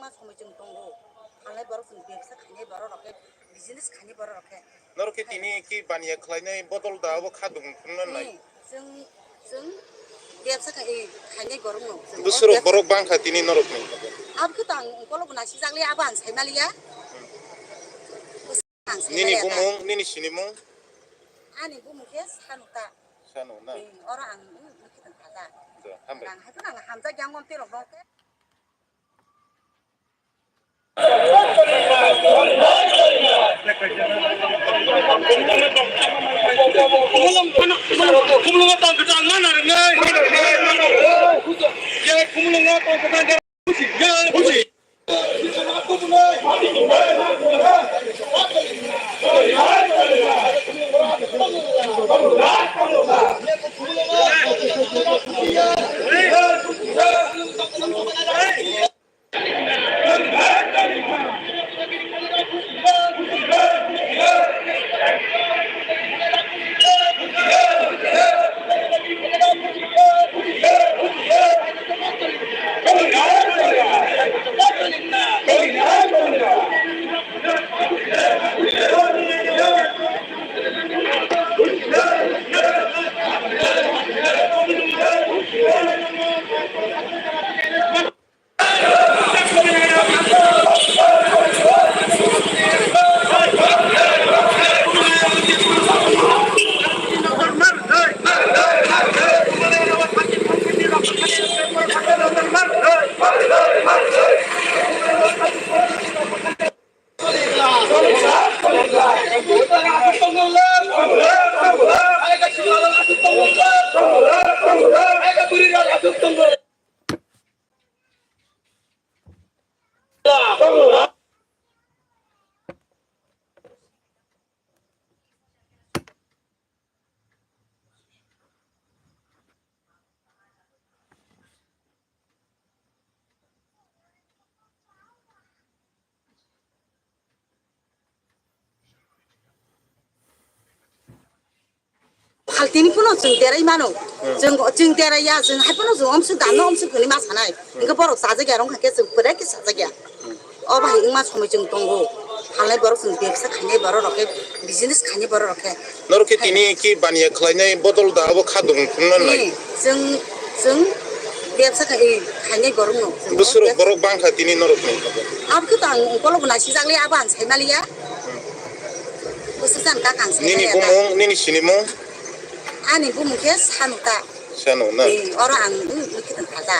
मा समय जों दङ थांनाय बाराव जों बेबसा खायनाय बाराव रखे बिजनेस खायनाय बाराव रखे नरके तिनि की बानिया खलायनाय बदल दाबो खादुं खुननाय जों बेबसा खायनाय बाराव नो बोसोराव बरक बांखा तिनि नरकनि अब खतां कलग नासि जागले अब आन सायमालिया निनि बुमुं निनि सिनिमुं आनि बुमुंखे सानुता सानु ना अरा आं खिथां थाजा आं हायथ' आं हामजा ग्यां गम तेरक दंके haltini puno जों देराय मानो जों देराया जों हायपुनो जों हमसु दानो हमसु गनि मा सानाय इनका बरक साजा गया रं खाके जों बोराय कि साजा गया अब हाय मा समय जों दंगो थांनाय बाराव जों बेबसा खायनाय बाराव रखे बिजनेस खायनाय बाराव रखे नरके तिनि की बानिया खलायनाय बदल दाबो खादुं खुननाय जों बेबसा खायनाय बाराव नो बोसोराव बरक बांखा तिनि नरकनि अब खतां कलग नासि जागले अब आन सायमालिया बोसोर जान का कांसे निनि बुमुं निनि सिनिमुं आनि बुमुंखे सानुता सानु ना अरा आं खिथां थाजा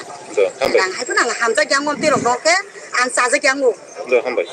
हामबाय आं हायथ' आं हामजा ग्यां गम तेरक दंके आं साजा ग्यां गो हामबाय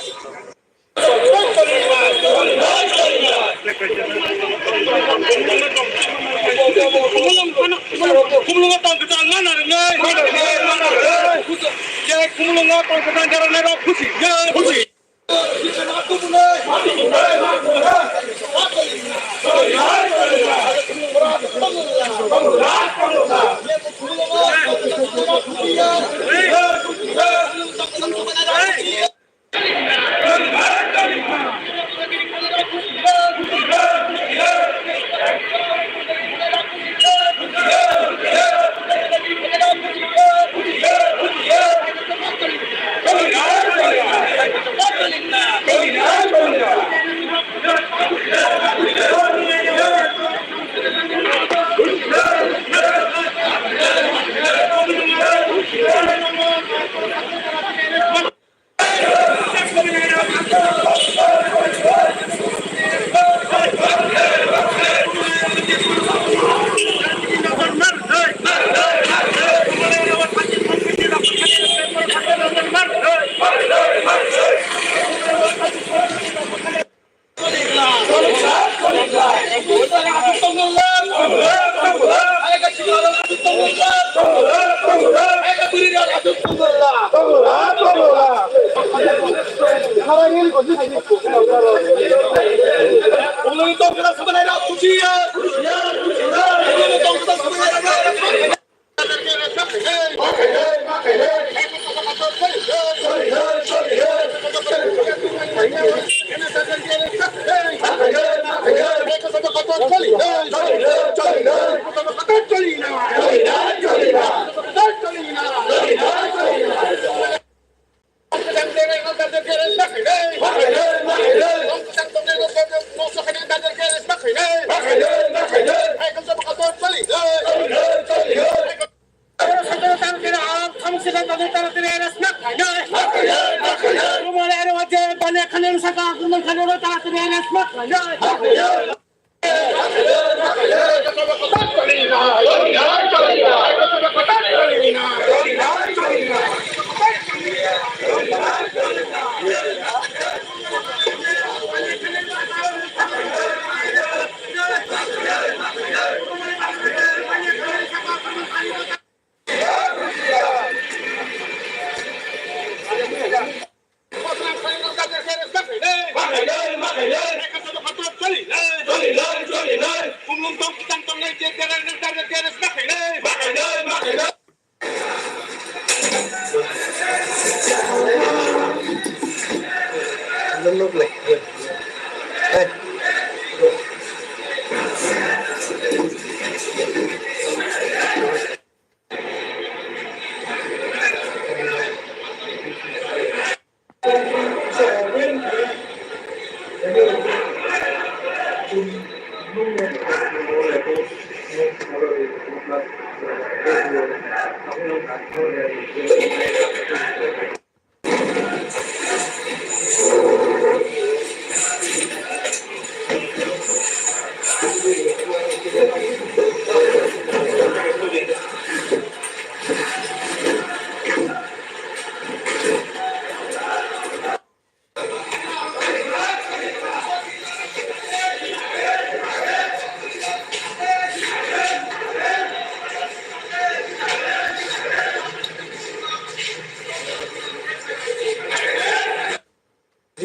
Lúc này đây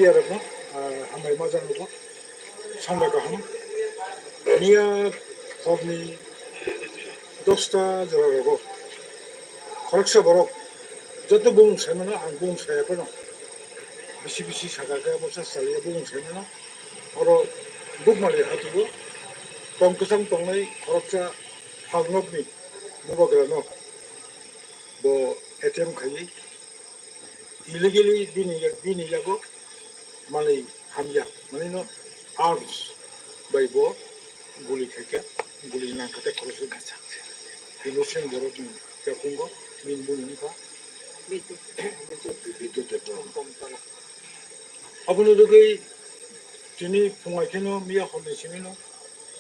여러분, 한번 맞아보고 상대가 하면 니가 법니 독스타 저러고 거락사 버럭 저도 봉 세면은 안봉 세거든 비시비시 사가가 벌써 살려 봉 세면은 바로 북말이 하두고 똥크상 똥의 거락사 항업니 뭐가 그러노 뭐 ATM 카드 illegally binilago malay hamya manino arms by bo guli kheke guli na kate cross gacha emotion boro din kakungo min bunin ka bitu te abunu dogai jini punga keno miya honne simino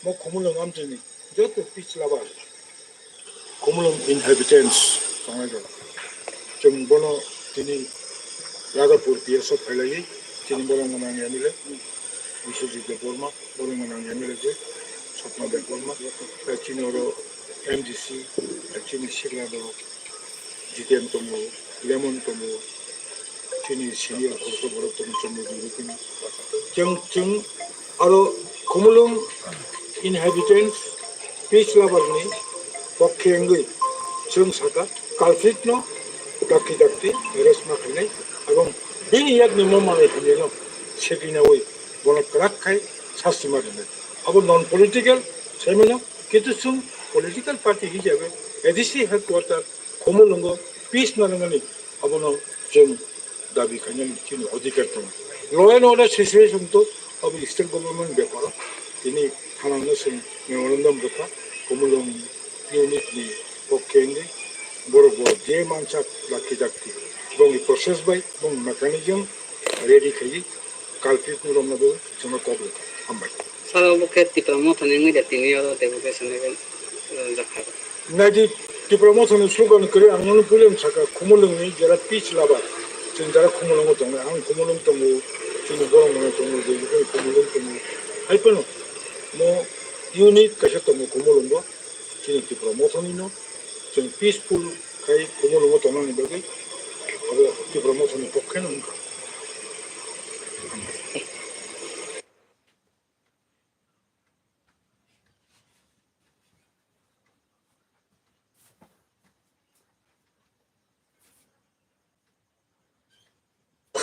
mo komulong amjini joto pitch laba komulong inhabitants sangaga 좀 보노 jini 라가포르 피에서 팔라이 jini borong manang yamile Vishwajeet बोर्मा borong manang yamile je sopna be बोर्मा jini oro MDC jini shirlado jitem tomo lemon tomo jini senior korso borok tomo tomo dirukini jeng aro komulong inhabitants peace lover ni pokhengi jeng saka conflict no dakti resma khane এবং বিনিয়োগ নিয়মমানে হলেন সেদিনে ওই বড় রাখাই শাস্তি মারেন আবার নন পলিটিক্যাল সেমিন কিছু সুম পলিটিক্যাল পার্টি হিসাবে এডিসি হেডকোয়ার্টার খমলঙ্গ পিস নারঙ্গনি আবার जों দাবি খাইনি চিনি অধিকার দं ল এন্ড অর্ডার সিচুয়েশন তো আবার স্টেট গভর্নমেন্ট ব্যাপার তিনি থানানো जों মেমোরেন্ডাম লেখা খমলং ইউনিটনি পক্ষে বড় বড় যে মানসা লাখি bong proses by bong mechanism ready khayi kalpit no romna do chama kobo ambai salo buket ti promotion ngi de tini oro te vocation ne jakha nadi ti promotion slogan kare angno pulen saka khumulung ni jara pitch laba chen jara khumulung to ne ang khumulung to mo chini borong mo to mo de khumulung to mo ai pano mo unit kasha to mo khumulung do chini ti promotion no chen peaceful kai khumulung to no ni bagi abo ti promotion ni pokhe no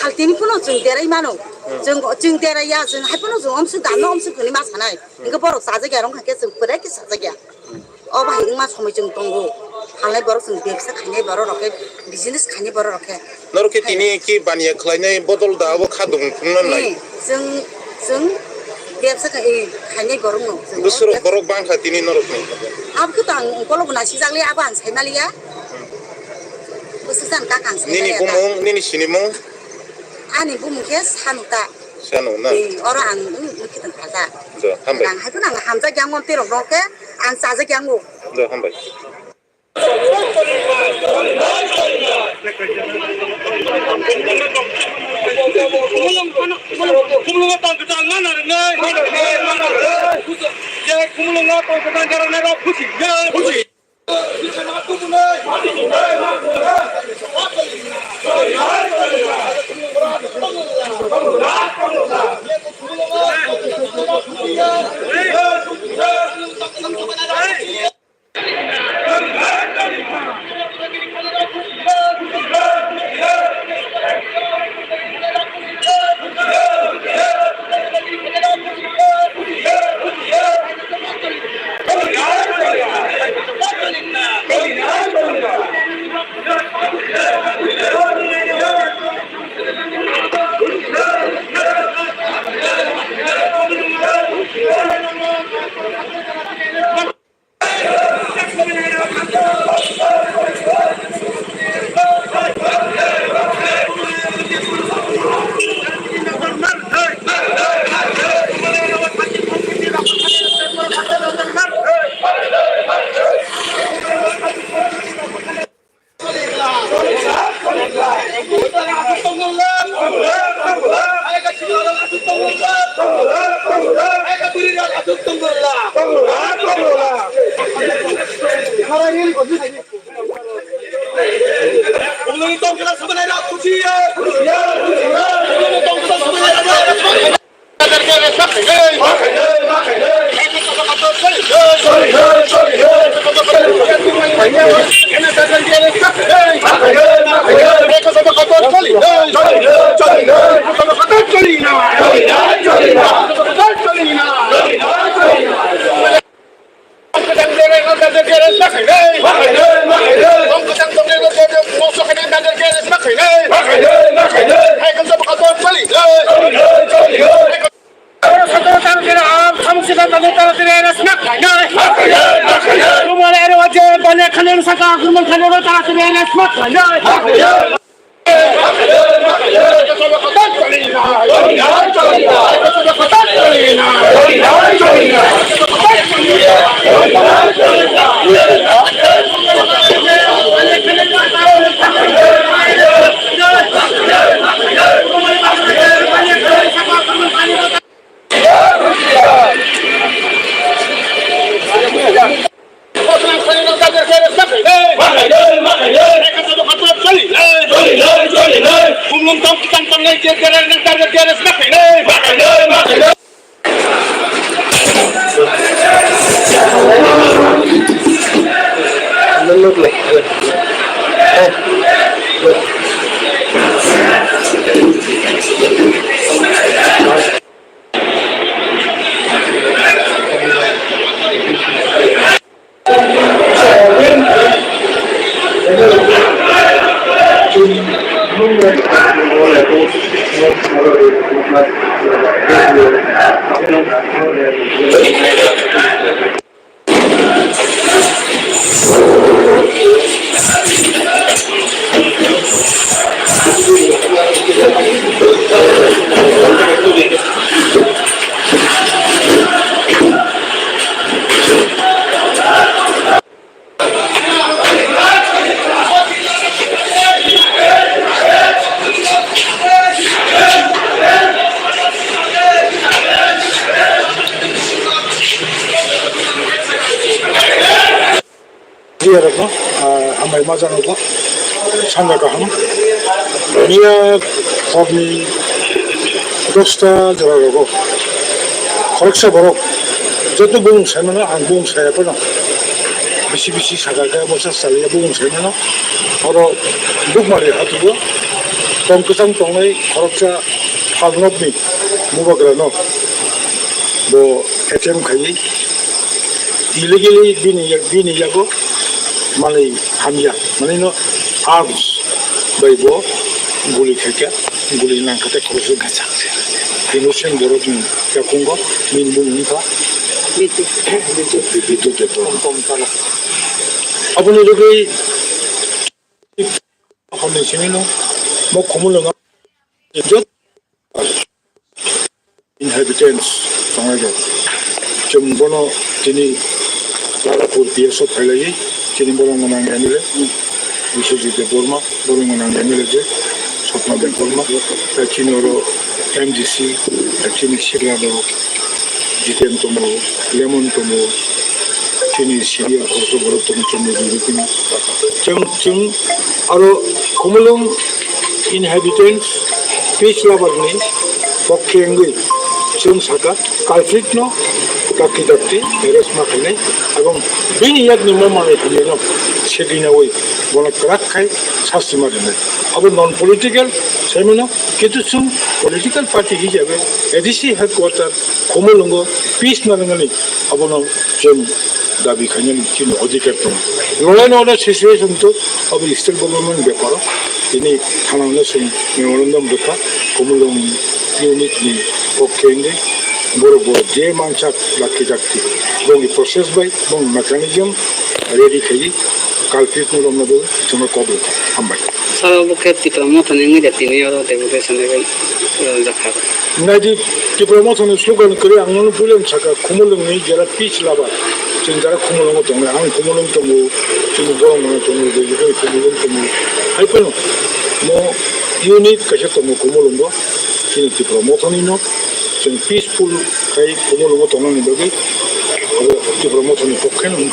할때니 분어 증대라이 마노 증대라야 증 할분어 좀 엄청 단어 엄청 그니 마사나이 이거 바로 사자게 아롱 하겠어 그렇게 사자게 어바 이마 소매 좀 동고 할래 바로 좀 ବ୍ୟବ사 খানে 바로 이렇게 비즈니스 খানে 바로 이렇게 너렇게 티니 키 바니에 클라이네 보돌다 아고 카동 풍는 나이 증 ବ୍ୟବ사 খানে 바로 너 그스로 버럭 방카 티니 너렇게 아그 땅 꼴로구나 시작리 아고 안 살말이야 그스산 까강 니니 구멍 니니 시니몽 아니 보면 걔 산다 Sano na. Oro ang kita kata. Jo, hambay. Ang hatu nang hamza kyang ngom tirok roke ang saza kyang ngom. Jo, hambay. Kumulungan tang ketang mana nai? Ya kumulungan tang ketang cara nai rap kusi. Ya kusi. Kumulungan tang ketang sebenarnya rap kusi. Ya. Kumulungan tang ketang sebenarnya rap kusi. Look like. Diareko, amai mazanoko, sandaka ham. Mia kogni dosta jararoko. Koroksa borok. Joto bung semana ang bung saya pernah. Bisi sagaga bosa salia bung semana. Oro bukmari hatu go. Tongkesang tongai koroksa halnopni mubagrano. Bo ATM kai. Illegally bini yago. Malay hamya, malay no arms, baybo, guli kaya, guli nang kate korusu gasak. Inusin borojin yakungo, minbung nika. Bitu keto. Tala. Apo nilagay ako ni sinino, mo kumulong jot. inhabitants 정해져 좀 번호 진이 나라포 비해서 달라이 진이 보롱문항 에밀레 위시지데 보르마 보롱문항 에밀레제 소프나데 보르마 진으로 MGC 진이 시리아도 지템 또뭐 레몬 또뭐 진이 시리아 고소 버릇도 좀 이렇게 좀 아로 고물롱 inhabitants peace lover ni পক্ষে 좀 사가 갈피트노 কাকিদাতে erase মাখলে এবং বিনিয়োগ নির্মাণে হলেন সেদিনওই বনকরাখাই শাস্তি মারেন আবার non political সেমিনো কিছু political party হিসাবে এডিসি হেডকোয়ার্টার 고물롱고 পিস নারঙ্গনি আবনো 좀 দাবি খাইনি চিন অধিকার তো লড়াই অর্ডার সিচুয়েশন তো আবার স্টেট গভর্নমেন্ট ব্যাপার তিনি থানানো সেই মেমোরেন্ডাম লেখা 고물롱 ইউনিটনি পক্ষে বড় বড় যে মানসাক লাকি যাচ্ছি এবং এই প্রসেস বাই এবং মেকানিজম রেডি খেয়ে কালপিট নরমনাদের জন্য কবে হামবাই সারা বুকে টিপ্রামথনে মিলে তিনি আর ডেপুটেশনে দেখা 나지 디플로마트는 슬로건 그래 안는 불련 차가 고물롱이 제라 피치 라바 지금 제라 고물롱 동네 안 고물롱 좀 지금 보는 거 좀 이거 고물롱 좀 할거는 뭐 유닛 가셨던 뭐 고물롱 거 지금 디플로마트는요 지금 피스풀 가이 고물롱 동네 여기 디플로마트는 복해는